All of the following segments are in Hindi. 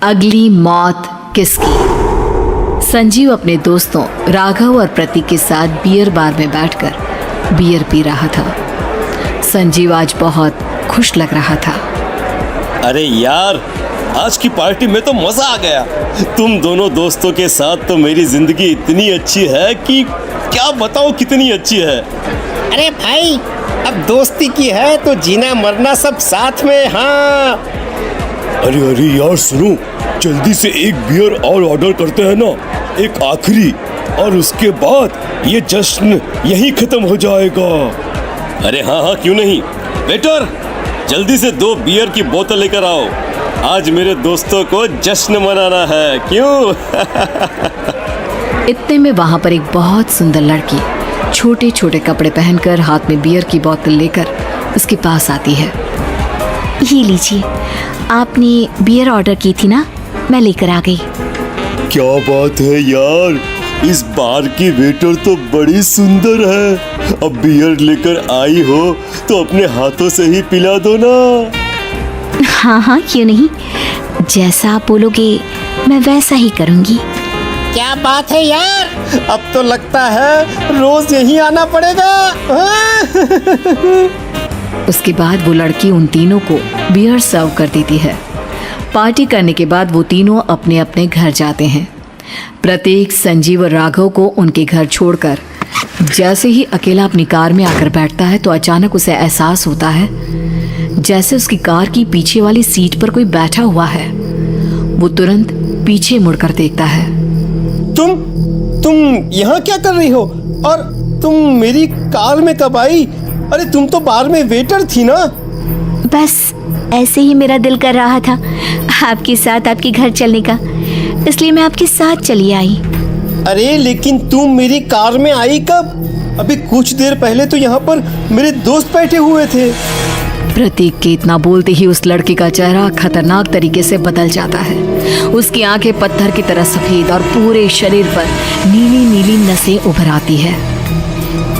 अगली मौत किसकी। संजीव अपने दोस्तों राघव और प्रतीक के साथ बियर बार में बैठकर बियर पी रहा था। संजीव आज बहुत खुश लग रहा था। अरे यार, आज की पार्टी में तो मजा आ गया। तुम दोनों दोस्तों के साथ तो मेरी जिंदगी इतनी अच्छी है कि क्या बताऊं कितनी अच्छी है। अरे भाई, अब दोस्ती की है तो जीना मरना सब साथ में। हाँ अरे अरे यार सुनो, जल्दी से एक बियर और ऑर्डर करते हैं ना, एक आखिरी, और उसके बाद ये जश्न यहीं खत्म हो जाएगा। अरे हाँ हाँ, क्यों नहीं। वेटर, जल्दी से 2 बियर की बोतल लेकर आओ। आज मेरे दोस्तों को जश्न मनाना है, क्यों? इतने में वहां पर एक बहुत सुंदर लड़की छोटे छोटे कपड़े पहनकर हाथ में बियर की बोतल लेकर उसके पास आती है। ये लीजिए, आपने बियर ऑर्डर की थी ना, मैं लेकर आ गई। क्या बात है यार, इस बार की वेटर तो बड़ी सुंदर है। अब बियर लेकर आई हो तो अपने हाथों से ही पिला दो ना। हाँ हाँ, क्यों नहीं, जैसा आप बोलोगे मैं वैसा ही करूँगी। क्या बात है यार, अब तो लगता है रोज यहीं आना पड़ेगा। उसके बाद वो लड़की उन तीनों को बियर सर्व कर देती है। पार्टी करने के बाद वो तीनों अपने अपने घर जाते हैं। प्रतीक संजीव और राघव को उनके घर छोड़कर जैसे ही अकेला अपनी कार में आकर बैठता है तो अचानक उसे एहसास होता है जैसे उसकी कार की पीछे वाली सीट पर कोई बैठा हुआ है। वो तुरंत पीछे मुड़कर देखता है। तुम यहाँ क्या कर रही हो? और तुम मेरी कार में कब आई? अरे तुम तो बार में वेटर थी ना। बस ऐसे ही मेरा दिल कर रहा था आपके साथ आपके घर चलने का, इसलिए मैं आपके साथ चली आई। अरे लेकिन तुम मेरी कार में आई कब? अभी कुछ देर पहले तो यहाँ पर मेरे दोस्त बैठे हुए थे। प्रतीक के इतना बोलते ही उस लड़के का चेहरा खतरनाक तरीके से बदल जाता है। उसकी आंखें पत्थर की तरह सफेद और पूरे शरीर पर नीली नीली नसें उभर आती है।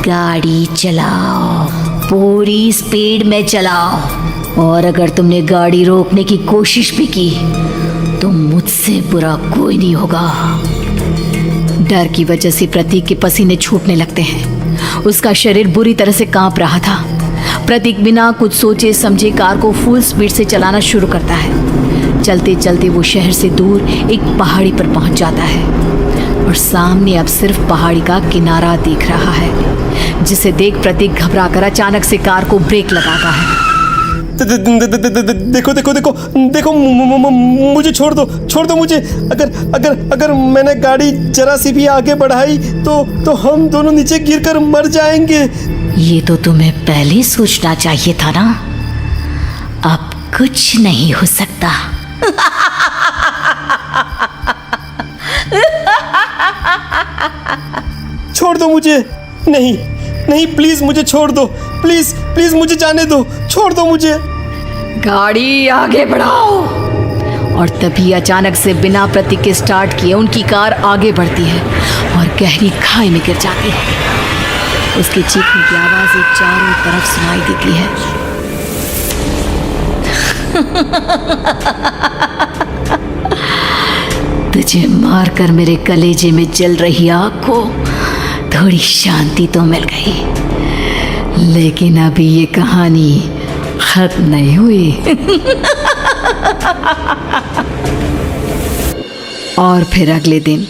गाड़ी चलाओ, पूरी स्पीड में चलाओ, और अगर तुमने गाड़ी रोकने की कोशिश भी की तो मुझसे बुरा कोई नहीं होगा। डर की वजह से प्रतीक के पसीने छूटने लगते हैं। उसका शरीर बुरी तरह से कांप रहा था। प्रतीक बिना कुछ सोचे समझे कार को फुल स्पीड से चलाना शुरू करता है। चलते चलते वो शहर से दूर एक पहाड़ी पर पहुंच जाता है और सामने अब सिर्फ पहाड़ी का किनारा दिख रहा है, जिसे देख प्रतीक घबराकर अचानक से कार को ब्रेक लगाता है। देखो देखो देखो देखो, मुझे छोड़ दो मुझे। अगर मैंने गाड़ी जरा सी भी आगे बढ़ाई तो हम दोनों नीचे गिरकर मर जाएंगे। ये तो तुम्हें पहले सोचना चाहिए था ना। अब कुछ नहीं हो सकता। छोड़ दो मुझे। नहीं नहीं, प्लीज मुझे छोड़ दो। प्लीज प्लीज मुझे जाने दो, छोड़ दो मुझे। गाड़ी आगे बढ़ाओ। और तभी अचानक से बिना प्रतीक के स्टार्ट किए उनकी कार आगे बढ़ती है और गहरी खाई में गिर जाती है। उसके चीखने की आवाज एक चारों तरफ सुनाई देती है। तुझे मारकर मेरे कलेजे में जल रही आग को थोड़ी शांति तो मिल गई, लेकिन अभी ये कहानी खत्म नहीं हुई। और फिर अगले दिन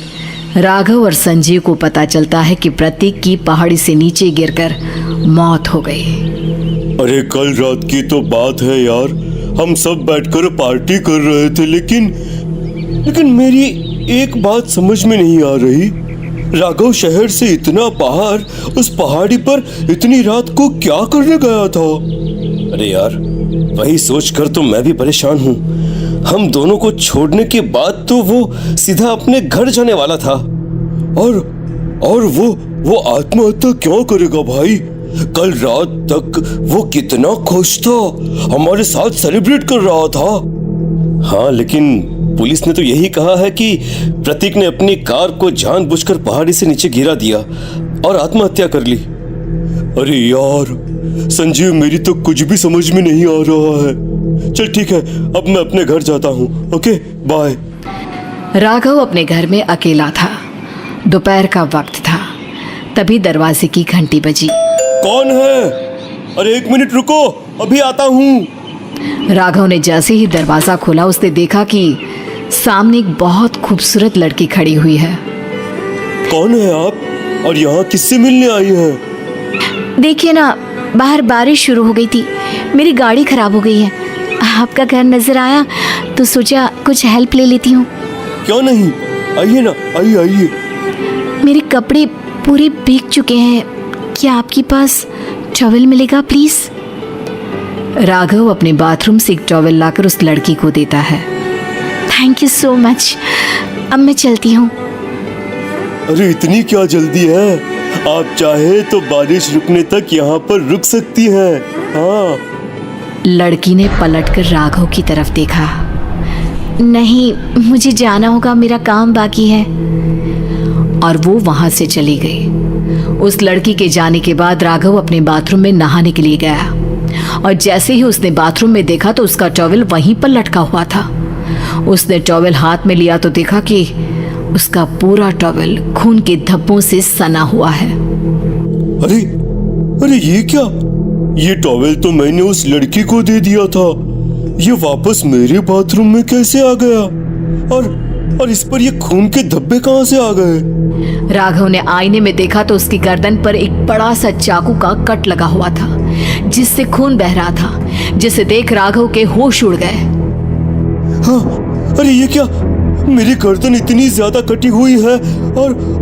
राघव और संजीव को पता चलता है कि प्रतीक की पहाड़ी से नीचे गिरकर मौत हो गई। अरे कल रात की तो बात है यार, हम सब बैठकर पार्टी कर रहे थे, लेकिन मेरी एक बात समझ में नहीं आ रही। राघव शहर से इतना बाहर उस पहाड़ी पर इतनी रात को क्या करने गया था? अरे यार, वही सोचकर तो मैं भी परेशान हूँ। हम दोनों को छोड़ने के बाद तो वो सीधा अपने घर जाने वाला था, और वो आत्महत्या क्यों करेगा भाई? कल रात तक वो कितना खुश था, हमारे साथ सेलिब्रेट कर रहा था। हाँ, लेकिन पुलिस ने तो यही कहा है कि प्रतीक ने अपनी कार को जानबूझकर पहाड़ी से नीचे गिरा दिया और आत्महत्या कर ली। अरे यार संजीव, मेरी तो कुछ भी समझ में नहीं आ रहा है। चल ठीक है, अब मैं अपने घर जाता हूँ। Okay bye. राघव अपने घर में अकेला था। दोपहर का वक्त था। तभी दरवाजे की घंटी बजी। कौन है? अरे 1 मिनट रुको, अभी आता हूँ। राघव ने जैसे ही दरवाजा खोला उसने देखा कि सामने एक बहुत खूबसूरत लड़की खड़ी हुई है। कौन है आप और यहाँ किससे मिलने आई है? देखिए ना, बाहर बारिश शुरू हो गई थी, मेरी गाड़ी खराब हो गई है। आपका घर नजर आया तो सोचा कुछ हेल्प ले लेती हूँ। क्यों नहीं, आइए ना, आइए आइए। मेरे कपड़े पूरे भीग चुके हैं, क्या आपके पास टॉवल मिलेगा प्लीज? राघव अपने बाथरूम से एक टॉवल लाकर उस लड़की को देता है। थैंक यू सो मच, अब मैं चलती हूँ। अरे इतनी क्या जल्दी है? आप चाहे तो बारिश रुकने तक यहाँ पर रुक सकती हैं। हाँ। लड़की ने पलटकर राघव की तरफ देखा। नहीं, मुझे जाना होगा, मेरा काम बाकी है। और वो वहां से चली गई। उस लड़की के जाने के बाद राघव अपने बाथरूम में नहाने के लिए गया और जैसे ही उसने बाथरूम में देखा तो उसका टॉवल वहीं पर लटका हुआ था। उसने टॉवल हाथ में लिया तो देखा कि उसका पूरा टॉवल खून के धब्बों से सना हुआ है। अरे अरे ये क्या? ये टॉवल तो मैंने उस लड़की को दे दिया था। ये वापस मेरे बाथरूम में कैसे आ गया? और इस पर ये खून के धब्बे कहां से आ गए? राघव ने आईने में देखा तो उसकी गर्दन पर एक बड़ा सा चाकू का कट लगा हुआ था जिससे खून बह रहा था, जिसे देख राघव के होश उड़ गए। हाँ, अरे ये क्या? मेरी गर्दन इतनी ज्यादा कटी हुई है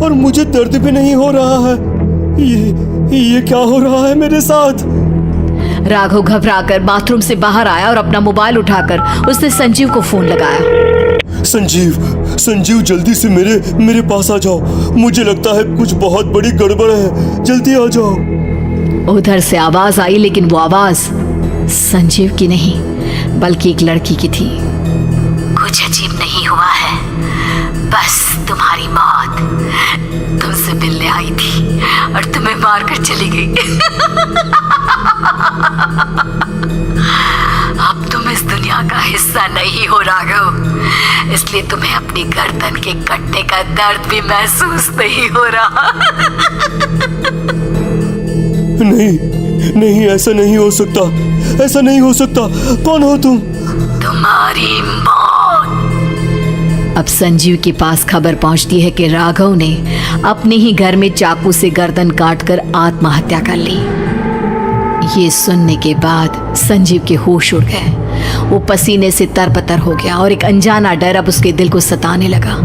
और मुझे दर्द भी नहीं हो रहा है। ये क्या हो रहा है मेरे साथ? राघव घबराकर बाथरूम से बाहर आया और अपना मोबाइल उठाकर उसने संजीव को फोन लगाया। संजीव जल्दी से मेरे पास आ जाओ। मुझे लगता है कुछ बहुत बड़ी गड़बड़ है, जल्दी आ जाओ। उधर से आवाज आई, लेकिन वो आवाज संजीव की नहीं बल्कि एक लड़की की थी। कुछ अजीब नहीं हुआ है, बस तुम्हारी मौत तुमसे मिलने आई थी और तुम्हें मारकर चली गई। अब तुम इस दुनिया का हिस्सा नहीं हो राघव, इसलिए तुम्हें अपनी गर्दन के कटने का दर्द भी महसूस नहीं हो रहा। नहीं, ऐसा नहीं हो सकता, ऐसा नहीं हो सकता। कौन हो तुम? तुम्हारी मौत। अब संजीव के पास खबर पहुंचती है कि राघव ने अपने ही घर में चाकू से गर्दन काटकर आत्महत्या कर ली। ये सुनने के बाद संजीव के होश उड़ गए। वो पसीने से तरबतर हो गया और एक अनजाना डर अब उसके दिल को सताने लगा।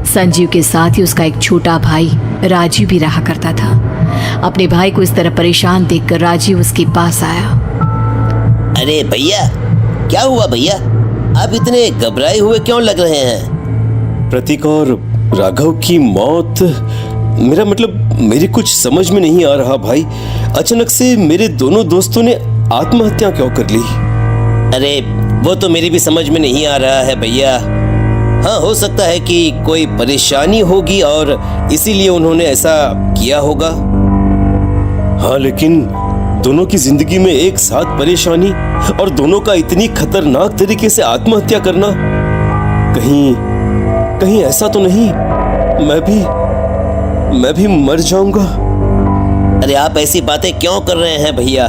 संजीव के साथ ही उसका एक छोटा भाई राजीव भी रहा करता था। अपने भाई को इस तरह परेशान देखकर राजीव उसके पास आया। अरे भैया, क्या हुआ भैया? आप इतने घबराए हुए क्यों लग रहे हैं? प्रतीक और राघव की मौत, मेरा मतलब मेरी कुछ समझ में नहीं आ रहा भाई। अचानक से मेरे दोनों दोस्तों ने आत्महत्या क्यों कर ली? अरे वो तो मेरी भी समझ में नहीं आ रहा है भैया। हाँ, हो सकता है कि कोई परेशानी होगी और इसीलिए उन्होंने ऐसा किया होगा। हाँ, लेकिन दोनों की जिंदगी में एक साथ परेशानी और दोनों का इतनी खतरनाक तरीके से आत्महत्या करना, कहीं ऐसा तो नहीं मैं भी मर जाऊंगा? अरे आप ऐसी बातें क्यों कर रहे हैं भैया?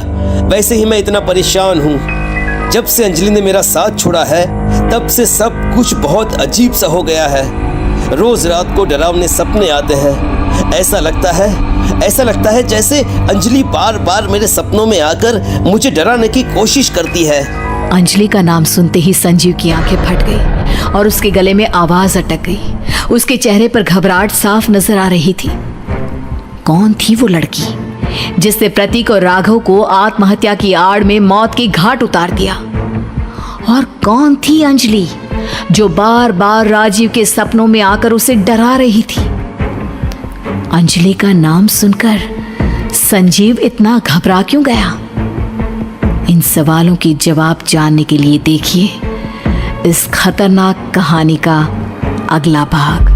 वैसे ही मैं इतना परेशान हूँ। जब से अंजलि ने मेरा साथ छोड़ा है तब से सब कुछ बहुत अजीब सा हो गया है। रोज रात को डरावने सपने आते हैं। ऐसा लगता है जैसे अंजलि बार बार मेरे सपनों में आकर मुझे डराने की कोशिश करती है। अंजलि का नाम सुनते ही संजीव की आंखें फट गई और उसके गले में आवाज अटक गई। उसके चेहरे पर घबराहट साफ नजर आ रही थी। कौन थी वो लड़की जिसने प्रतीक और राघव को आत्महत्या की आड़ में मौत के घाट उतार दिया? और कौन थी अंजलि जो बार बार राजीव के सपनों में आकर उसे डरा रही थी? अंजलि का नाम सुनकर संजीव इतना घबरा क्यों गया? इन सवालों के जवाब जानने के लिए देखिए इस खतरनाक कहानी का अगला भाग।